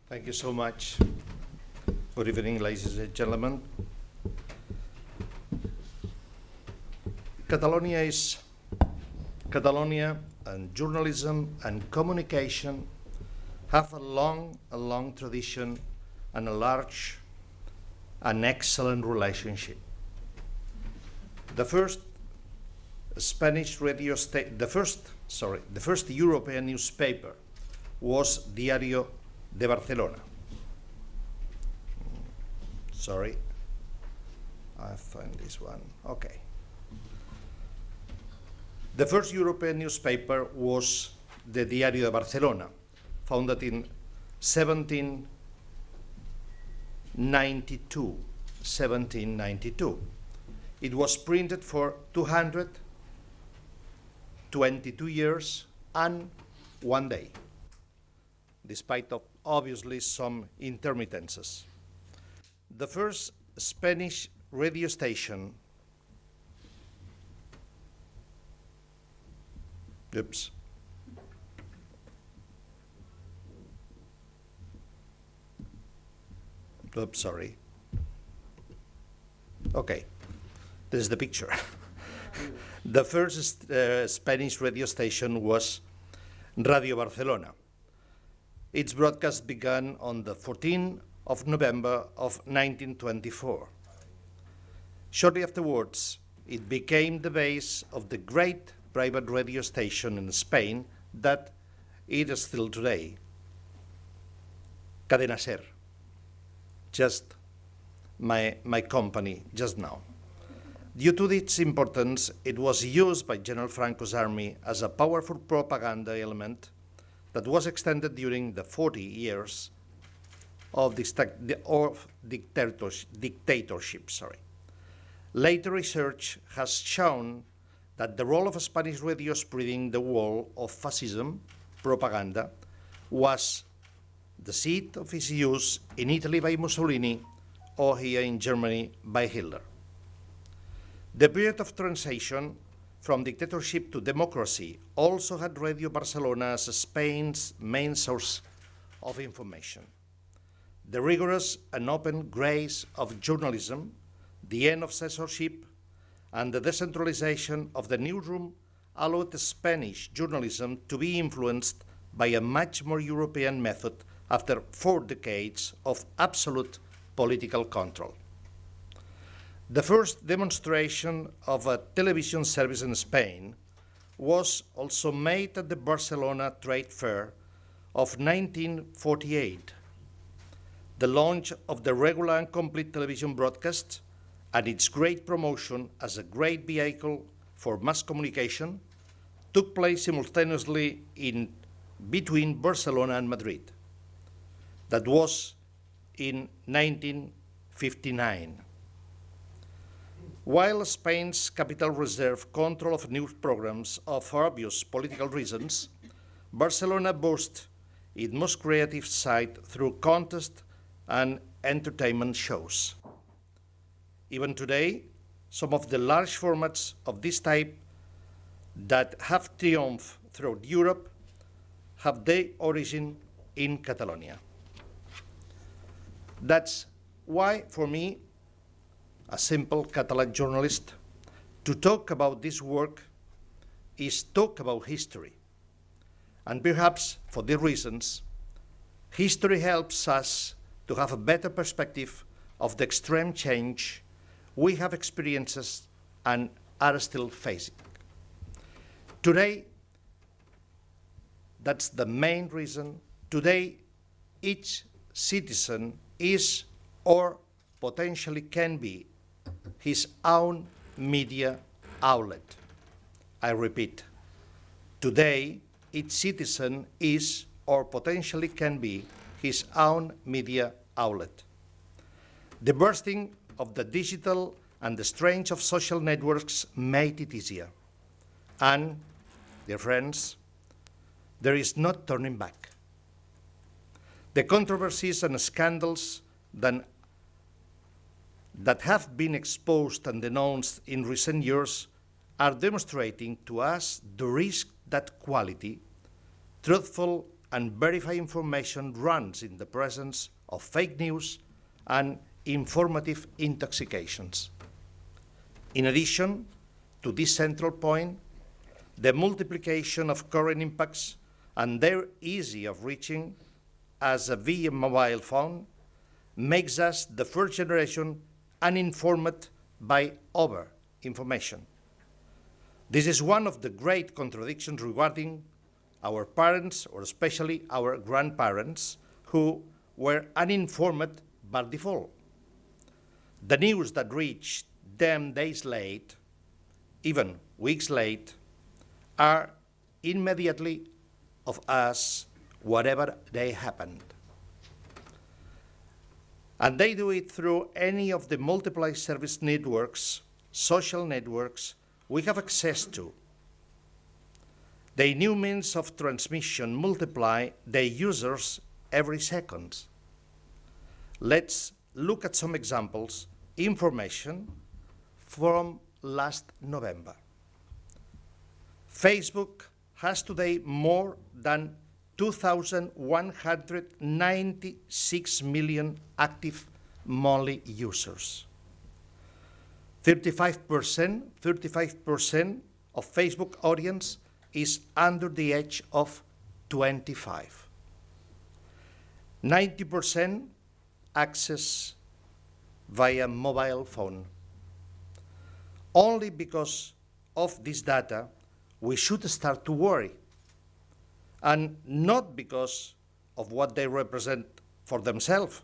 Thank you so much. Good evening, ladies and gentlemen. Catalonia and journalism and communication have a long tradition and a large and excellent relationship. The first European newspaper was Diario de Barcelona. Sorry, I find this one. Okay. The first European newspaper was the Diario de Barcelona, founded in 1792. It was printed for 222 years and 1 day, despite of obviously some intermittences. The first Spanish radio station sorry. Okay, this is the picture. The first Spanish radio station was Radio Barcelona. Its broadcast began on the 14th of November of 1924. Shortly afterwards, it became the base of the great private radio station in Spain that it is still today, Cadena Ser, just my company just now. Due to its importance, it was used by General Franco's army as a powerful propaganda element that was extended during the 40 years of dictatorship. Later research has shown that the role of Spanish radio spreading the wall of fascism propaganda was the seat of its use in Italy by Mussolini or here in Germany by Hitler. The period of transition from dictatorship to democracy also had Radio Barcelona as Spain's main source of information. The rigorous and open grace of journalism, the end of censorship, and the decentralization of the newsroom allowed Spanish journalism to be influenced by a much more European method after 4 decades of absolute political control. The first demonstration of a television service in Spain was also made at the Barcelona Trade Fair of 1948. The launch of the regular and complete television broadcast and its great promotion as a great vehicle for mass communication took place simultaneously between Barcelona and Madrid. That was in 1959. While Spain's capital reserved control of news programs for obvious political reasons, Barcelona boasts its most creative side through contests and entertainment shows. Even today, some of the large formats of this type that have triumphed throughout Europe have their origin in Catalonia. That's why, for me, a simple Catalan journalist, to talk about this work is talk about history. And perhaps for these reasons, history helps us to have a better perspective of the extreme change we have experienced and are still facing. Today, that's the main reason. Today, each citizen is or potentially can be his own media outlet. I repeat, today, each citizen is or potentially can be his own media outlet. The bursting of the digital and the strength of social networks made it easier. And, dear friends, there is no turning back. The controversies and scandals that have been exposed and denounced in recent years are demonstrating to us the risk that quality, truthful and verify information runs in the presence of fake news and informative intoxications. In addition to this central point, the multiplication of current impacts and their easy of reaching as a via mobile phone makes us the first generation uninformed by over-information. This is one of the great contradictions regarding our parents, or especially our grandparents, who were uninformed by default. The news that reached them days late, even weeks late, are immediately of us whatever they happened. And they do it through any of the multiple service networks, social networks we have access to. The new means of transmission multiply their users every second. Let's look at some examples, information from last November. Facebook has today more than 2,196 million active monthly users. 35% of Facebook audience is under the age of 25. 90% access via mobile phone. Only because of this data, we should start to worry, and not because of what they represent for themselves,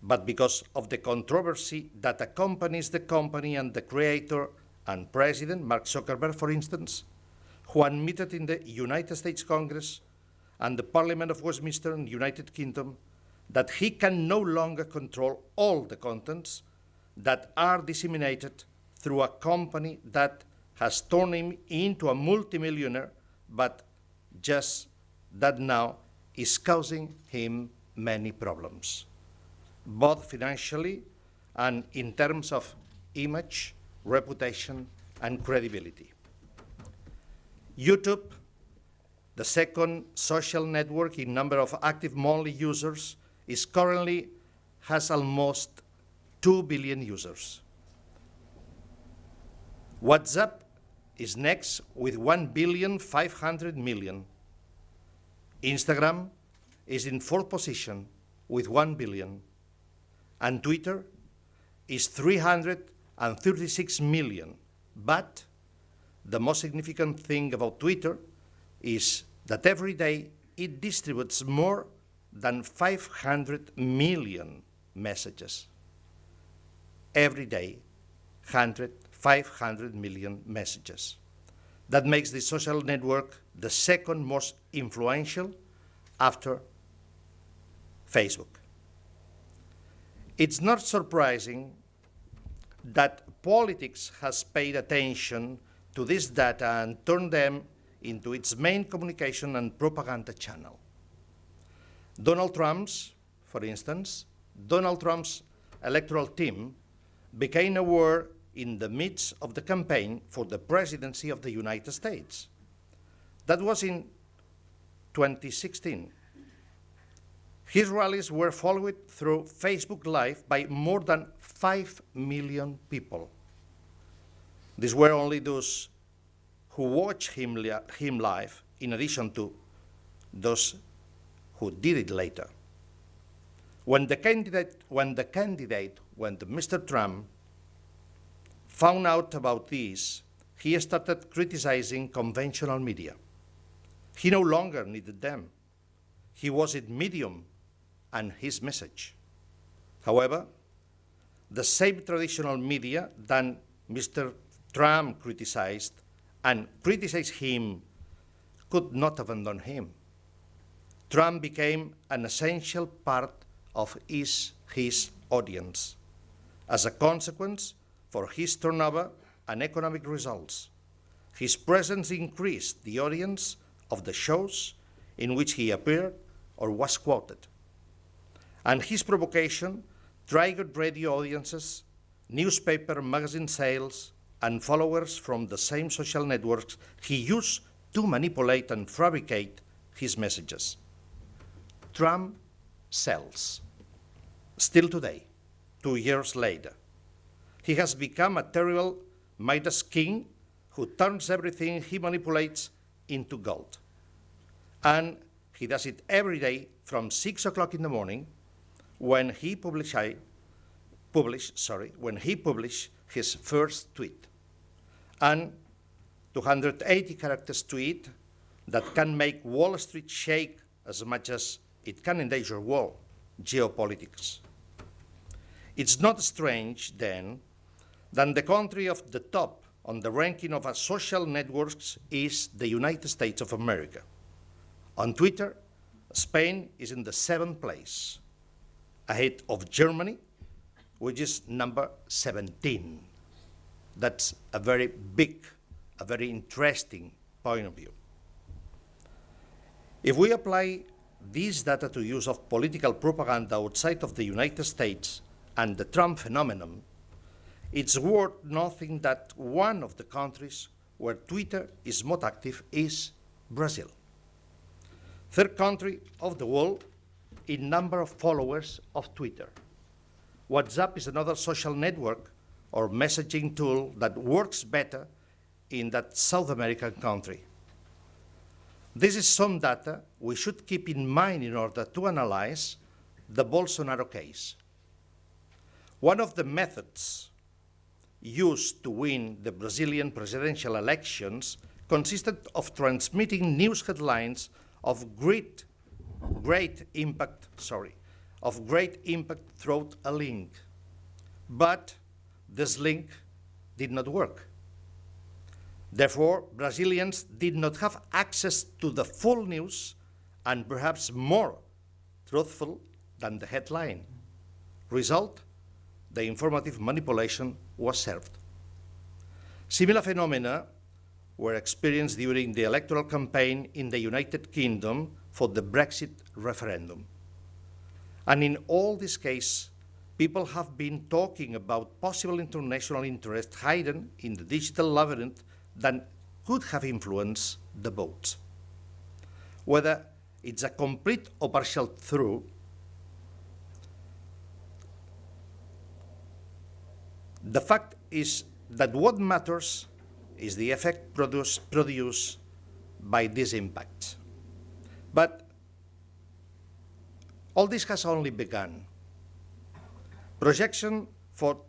but because of the controversy that accompanies the company and the creator and president, Mark Zuckerberg, for instance, who admitted in the United States Congress and the Parliament of Westminster in the United Kingdom that he can no longer control all the contents that are disseminated through a company that has turned him into a multimillionaire, but just that now is causing him many problems, both financially and in terms of image, reputation, and credibility. YouTube, the second social network in number of active monthly users, is currently has almost 2 billion users. WhatsApp is next with 1,500,000,000. Instagram is in fourth position with 1 billion. And Twitter is 336 million. But the most significant thing about Twitter is that every day it distributes more than 500 million messages. Every day, 500 million messages. That makes the social network the second most influential after Facebook. It's not surprising that politics has paid attention to this data and turned them into its main communication and propaganda channel. Donald Trump's electoral team became aware in the midst of the campaign for the presidency of the United States. That was in 2016. His rallies were followed through Facebook Live by more than 5 million people. These were only those who watched him live, in addition to those who did it later. When Mr. Trump found out about this, he started criticizing conventional media. He no longer needed them. He was its medium and his message. However, the same traditional media that Mr. Trump criticized him could not abandon him. Trump became an essential part of his audience. As a consequence, for his turnover and economic results, his presence increased the audience of the shows in which he appeared or was quoted. And his provocation triggered radio audiences, newspaper magazine sales, and followers from the same social networks he used to manipulate and fabricate his messages. Trump sells. Still today, 2 years later, he has become a terrible Midas king who turns everything he manipulates into gold. And he does it every day from 6 o'clock in the morning when he published his first tweet. And 280 characters tweet that can make Wall Street shake as much as it can endanger world geopolitics. It's not strange, then, that the country of the top on the ranking of social networks is the United States of America. On Twitter, Spain is in the 7th place, ahead of Germany, which is number 17. That's a very big, a very interesting point of view. If we apply this data to use of political propaganda outside of the United States and the Trump phenomenon, it's worth noting that one of the countries where Twitter is most active is Brazil. Third country of the world in number of followers of Twitter. WhatsApp is another social network or messaging tool that works better in that South American country. This is some data we should keep in mind in order to analyze the Bolsonaro case. One of the methods used to win the Brazilian presidential elections consisted of transmitting news headlines of great impact through a link. But this link did not work. Therefore, Brazilians did not have access to the full news and perhaps more truthful than the headline. Result, the informative manipulation was served. Similar phenomena were experienced during the electoral campaign in the United Kingdom for the Brexit referendum. And in all these cases, people have been talking about possible international interest hidden in the digital labyrinth that could have influenced the votes. Whether it's a complete or partial truth, the fact is that what matters is the effect produced by this impact. But all this has only begun. Projection for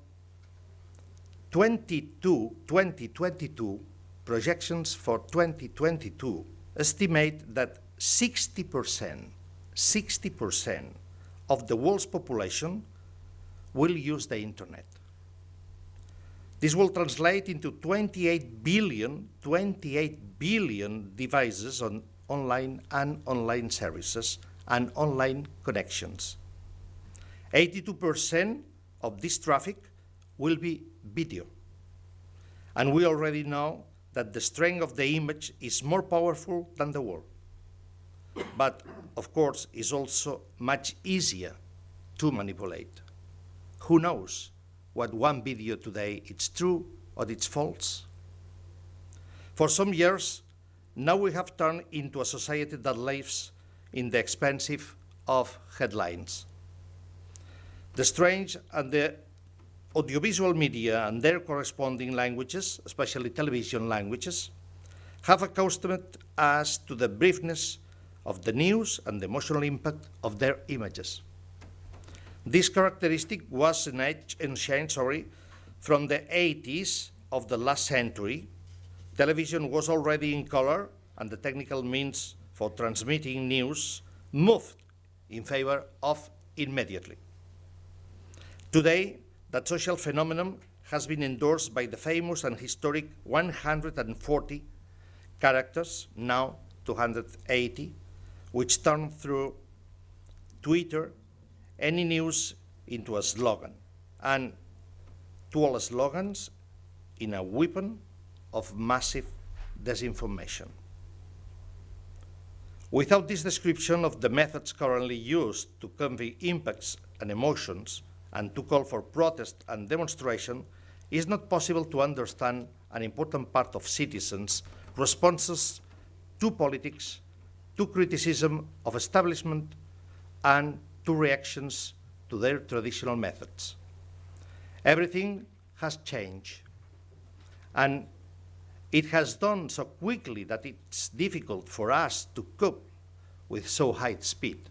2022, projections for 2022 estimate that 60% of the world's population will use the internet. This will translate into 28 billion devices on online services and online connections. 82% of this traffic will be video. And we already know that the strength of the image is more powerful than the word. But, of course, it's also much easier to manipulate. Who knows what one video today is true or it's false? For some years, now we have turned into a society that lives in the expensive of headlines. The strange and the audiovisual media and their corresponding languages, especially television languages, have accustomed us to the briefness of the news and the emotional impact of their images. This characteristic was enshrined from the 80s of the last century. Television was already in color, and the technical means for transmitting news moved in favor of immediately. Today, that social phenomenon has been endorsed by the famous and historic 140 characters, now 280, which turn through Twitter any news into a slogan, and to all slogans in a weapon of massive disinformation. Without this description of the methods currently used to convey impacts and emotions and to call for protest and demonstration, it is not possible to understand an important part of citizens' responses to politics, to criticism of establishment, and to reactions to their traditional methods. Everything has changed, and it has done so quickly that it's difficult for us to cope with so high speed.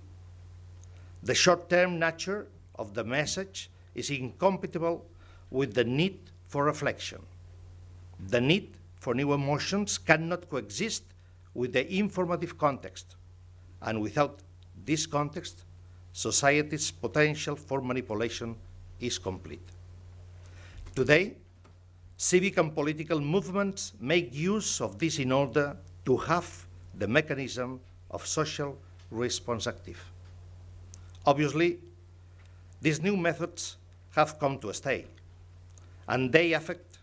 The short-term nature of the message is incompatible with the need for reflection. The need for new emotions cannot coexist with the informative context, and without this context, society's potential for manipulation is complete. Today, civic and political movements make use of this in order to have the mechanism of social response active. Obviously, these new methods have come to stay, and they affect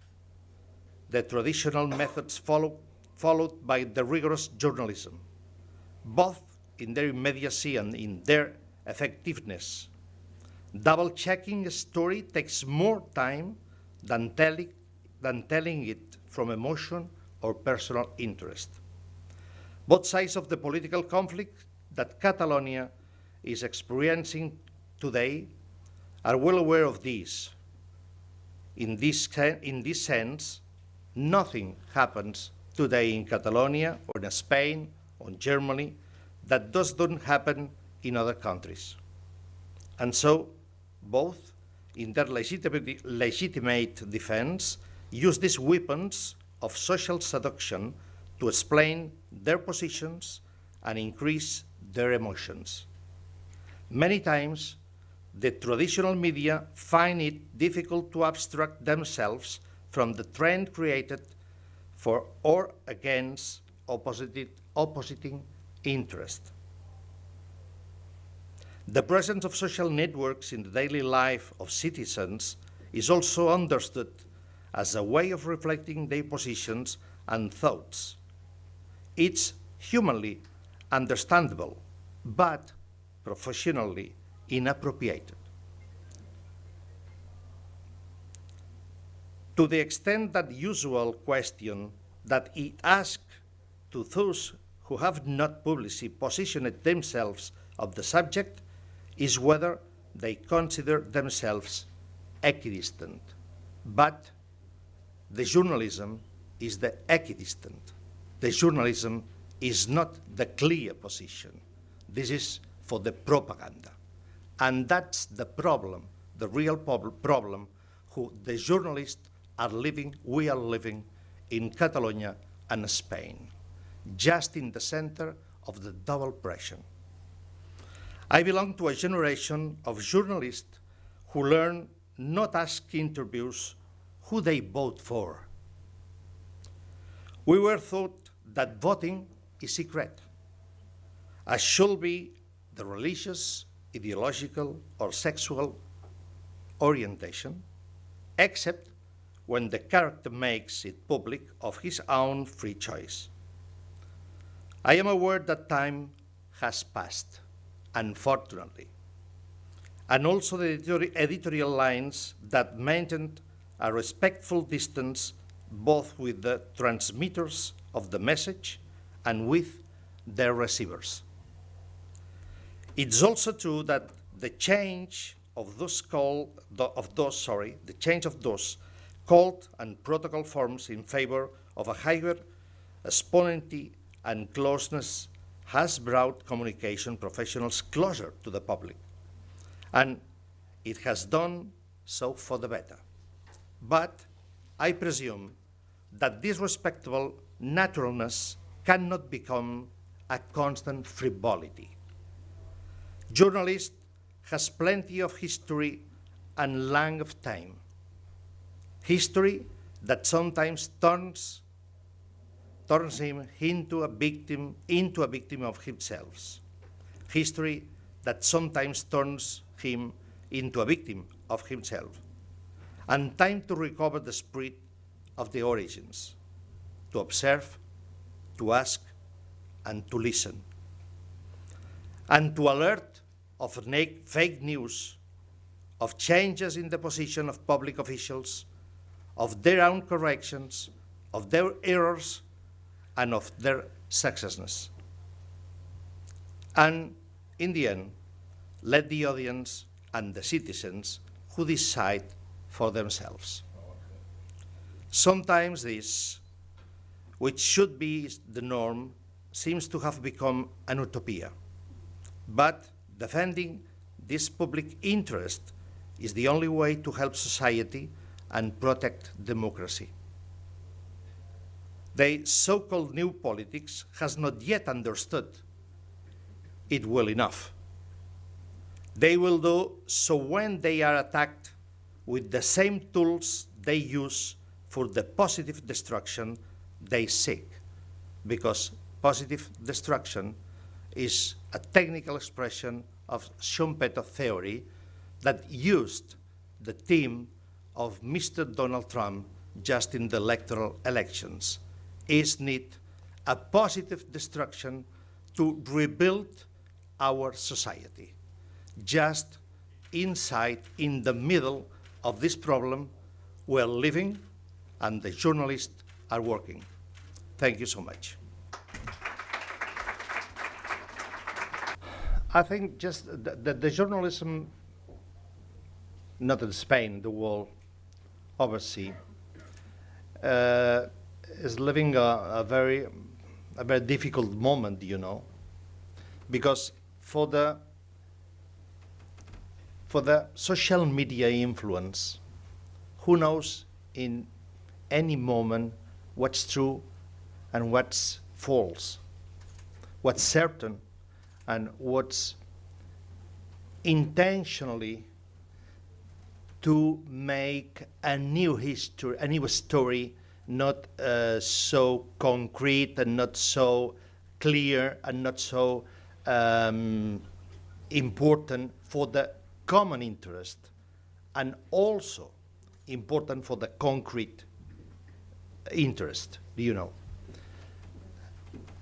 the traditional methods followed by the rigorous journalism, both in their immediacy and in their effectiveness. Double-checking a story takes more time than telling it from emotion or personal interest. Both sides of the political conflict that Catalonia is experiencing today are well aware of this. In this sense, nothing happens today in Catalonia or in Spain or in Germany that doesn't happen in other countries. And so, both in their legitimate defense, use these weapons of social seduction to explain their positions and increase their emotions. Many times, the traditional media find it difficult to abstract themselves from the trend created for or against opposing interest. The presence of social networks in the daily life of citizens is also understood as a way of reflecting their positions and thoughts. It's humanly understandable, but professionally inappropriate. To the extent that usual question that it asks to those who have not publicly positioned themselves of the subject is whether they consider themselves equidistant. But the journalism is the equidistant. The journalism is not the clear position. This is for the propaganda. And that's the problem, the real problem, who the journalists are living, we are living in Catalonia and Spain, just in the center of the double pressure. I belong to a generation of journalists who learn not ask interviews who they vote for. We were taught that voting is secret, as should be the religious, ideological, or sexual orientation, except when the character makes it public of his own free choice. I am aware that time has passed, unfortunately, and also the editorial lines that maintained a respectful distance both with the transmitters of the message and with their receivers. It's also true that the change of those called and protocol forms in favor of a higher spontaneity and closeness has brought communication professionals closer to the public, and it has done so for the better. But I presume that this respectable naturalness cannot become a constant frivolity. Journalist has plenty of history and length of time. History that sometimes turns him into a victim of himself. History that sometimes turns him into a victim of himself. And time to recover the spirit of the origins, to observe, to ask, and to listen. And to alert of fake news, of changes in the position of public officials, of their own corrections, of their errors, and of their successness. And in the end, let the audience and the citizens who decide for themselves. Sometimes this, which should be the norm, seems to have become an utopia. But defending this public interest is the only way to help society and protect democracy. The so-called new politics has not yet understood it well enough. They will do so when they are attacked with the same tools they use for the positive destruction they seek, because positive destruction is a technical expression of Schumpeter theory that used the theme of Mr. Donald Trump just in the electoral elections. Isn't it a positive destruction to rebuild our society? Just inside, in the middle of this problem, we're living and the journalists are working. Thank you so much. I think just the journalism, not in Spain, the world overseas, is living a very difficult moment, you know, because for the social media influence, who knows in any moment what's true and what's false, what's certain and what's intentionally to make a new history, a new story, not so concrete and not so clear and not so important for the common interest, and also important for the concrete interest, you know.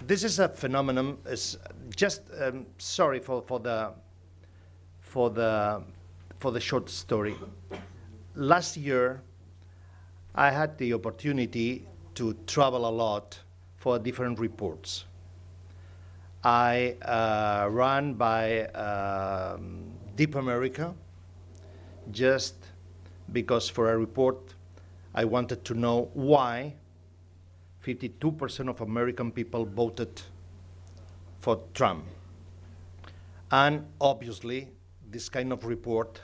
This is a phenomenon. Is just sorry for the short story. Last year, I had the opportunity to travel a lot for different reports. I ran by Deep America, just because for a report I wanted to know why 52% of American people voted for Trump. And obviously, this kind of report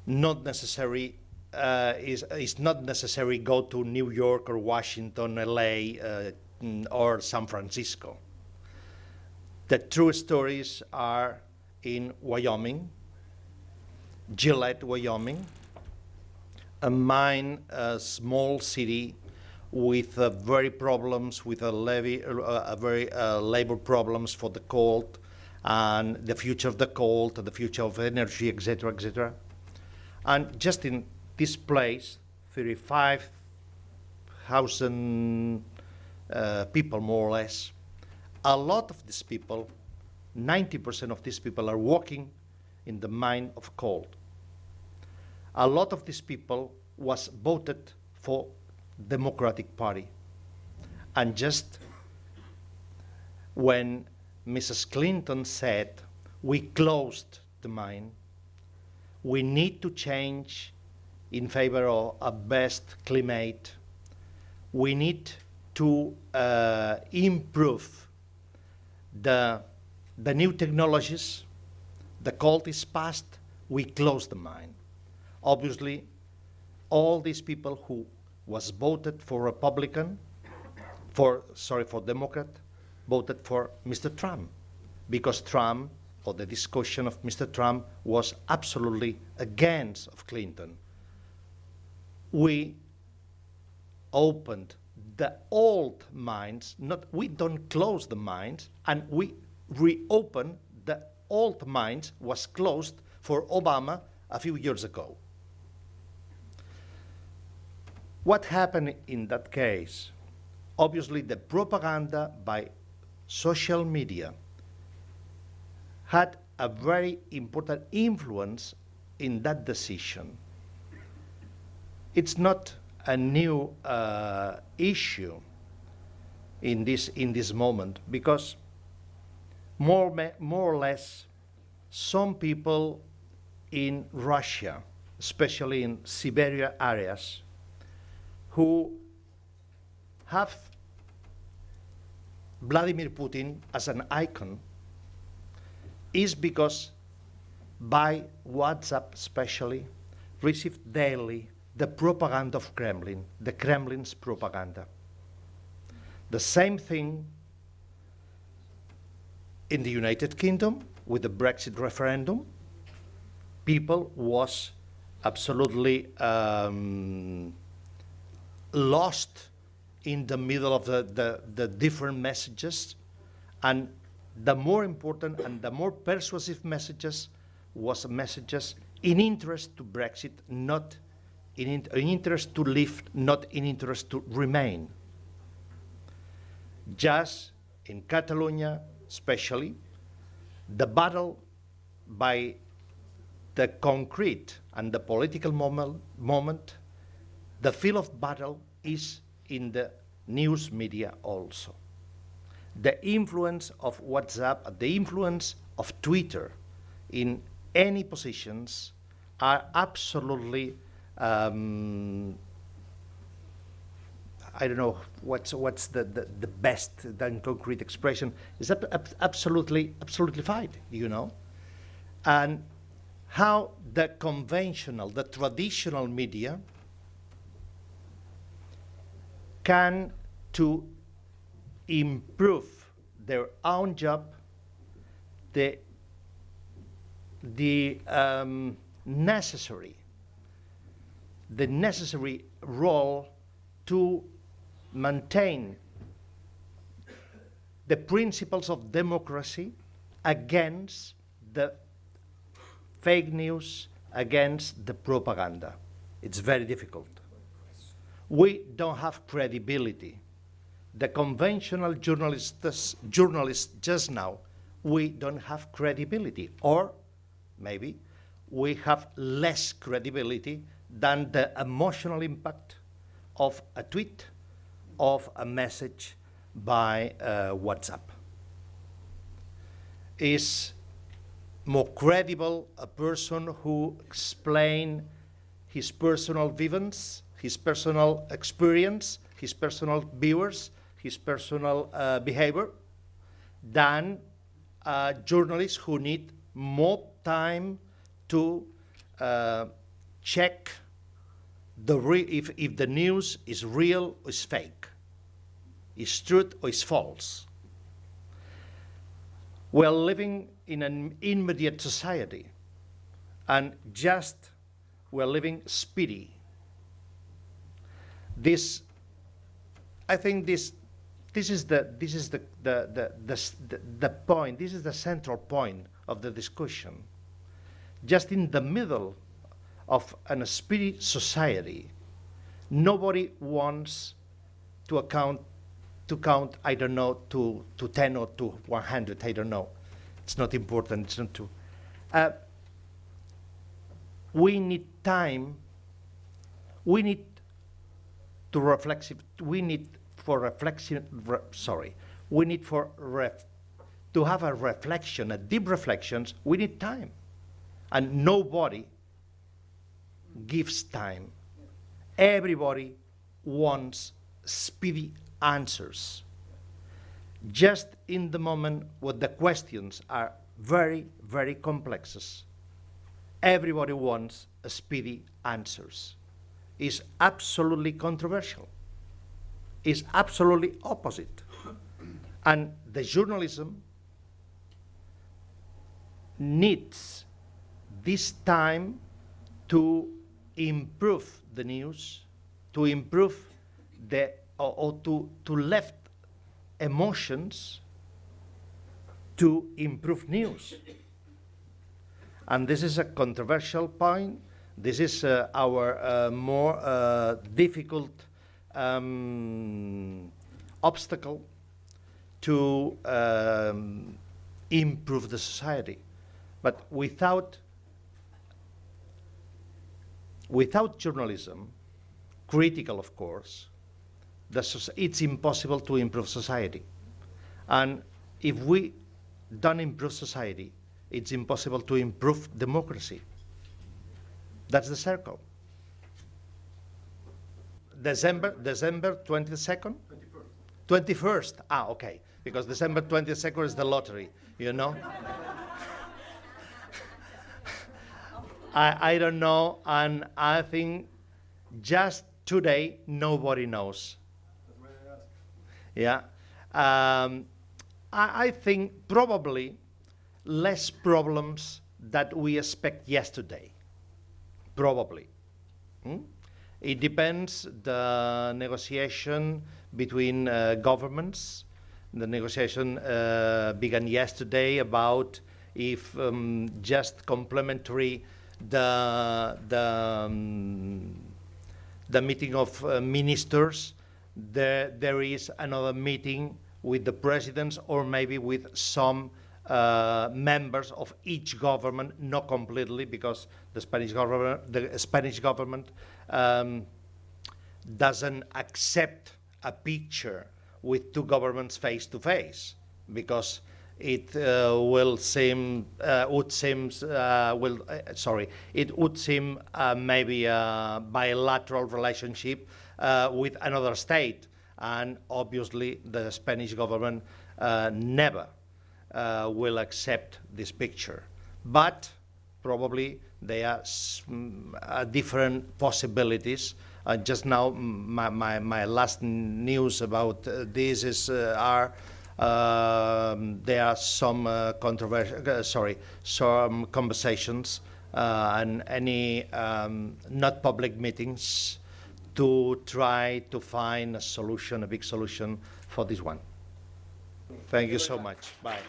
not necessary is not necessary go to New York or Washington, LA, or San Francisco. The true stories are in Wyoming, Gillette, Wyoming, a small city with very problems, with very labor problems for the coal and the future of the coal, the future of energy, etc., etc. And just in this place, 35,000 people, more or less. A lot of these people, 90% of these people are working in the mine of coal. A lot of these people was voted for Democratic Party. And just when Mrs. Clinton said, we closed the mine, we need to change in favor of a best climate, we need to improve the new technologies, the coal is past, we close the mine. Obviously, all these people who was voted for Democrat, voted for Mr. Trump, because Trump, or the discussion of Mr. Trump, was absolutely against of Clinton. We opened the old mines, we don't close the mines, and we reopen the old mines was closed for Obama a few years ago. What happened in that case? Obviously, the propaganda by social media had a very important influence in that decision. It's not a new issue in this moment, because more or less some people in Russia, especially in Siberia areas, who have Vladimir Putin as an icon is because by WhatsApp especially, receive daily the propaganda of Kremlin, the Kremlin's propaganda. The same thing in the United Kingdom with the Brexit referendum. People was absolutely lost in the middle of the different messages, and the more important and the more persuasive messages was messages in interest to Brexit, not in interest to leave, not in interest to remain. Just in Catalonia, especially, the battle by the concrete and the political moment, the field of battle is in the news media also. The influence of WhatsApp, the influence of Twitter in any positions are absolutely, I don't know what's the best than concrete expression, is absolutely fine, you know? And how the conventional, the traditional media can to improve their own job, the necessary role to maintain the principles of democracy against the fake news, against the propaganda. It's very difficult. We don't have credibility. The conventional journalists just now, we don't have credibility, or maybe we have less credibility than the emotional impact of a tweet, of a message by WhatsApp. Is more credible a person who explains his personal vivance, his personal experience, his personal viewers, his personal behavior, than journalists who need more time to check if the news is real or is fake, is truth or is false. We're living in an immediate society, and just we're living speedy. I think this is the point. This is the central point of the discussion. Just in the middle of a speedy society, nobody wants to count, I don't know, to 10 or to 100, I don't know. It's not important, it's not true. We need time, we need to reflexive, we need for reflection, we need for to have a reflection, a deep reflections, we need time. And nobody gives time. Everybody wants speedy answers. Just in the moment where the questions are very, very complex, everybody wants a speedy answers. It's absolutely controversial. It's absolutely opposite. And the journalism needs this time to improve the news, to improve or to left emotions to improve news. And this is a controversial point. This is our more difficult obstacle to improve the society. But without journalism, critical of course, it's impossible to improve society. And if we don't improve society, it's impossible to improve democracy. That's the circle. December 22nd? 21st. Ah, okay. Because December 22nd is the lottery, you know? I don't know, and I think just today nobody knows. Yeah. I think probably less problems that we expect yesterday. Probably. It depends the negotiation between governments. The negotiation began yesterday about if just complementary the meeting of ministers, there is another meeting with the presidents or maybe with some members of each government, not completely, because the Spanish government doesn't accept a picture with two governments face to face, because it would seem maybe a bilateral relationship with another state, and obviously the Spanish government never will accept this picture. But probably there are different possibilities. Just now, my last news about this is there are some some conversations and any not public meetings to try to find a solution, a big solution for this one. Thank you so much. Bye.